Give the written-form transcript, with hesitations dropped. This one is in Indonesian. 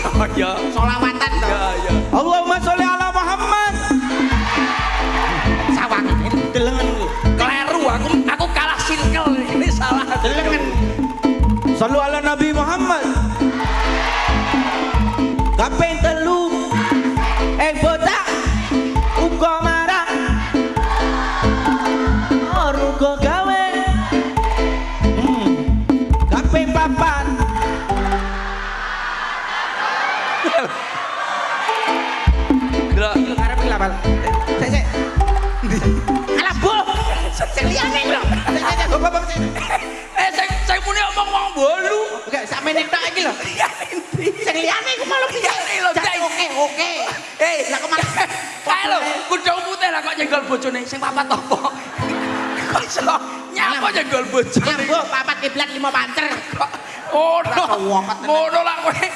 Oh iya. Sholawatan to. Iya iya. Allahumma sholli ala Muhammad. Sawang delengen iki. Kleru aku kalah circle ini salah. Delengen. Sallu ala Nabi Muhammad. Kaping telu botak uga marah uga gawe kaping papat Delok Iki arep iki lapal. Sik. Alah bu. Sing liyane lho. Sik. Bapak sik. saya muni omong wong bolu. Enggak sak menit tok iki lho. Sing liyane iku malah piye? Oke. Lah kok malah Kae lho, kudu putih lah kok nyenggol bojone sing papat apa? Kok iso nyapa nyenggol bojone? nyambo papat kiblat 5 pancer. Ngono. Ngono lah kowe.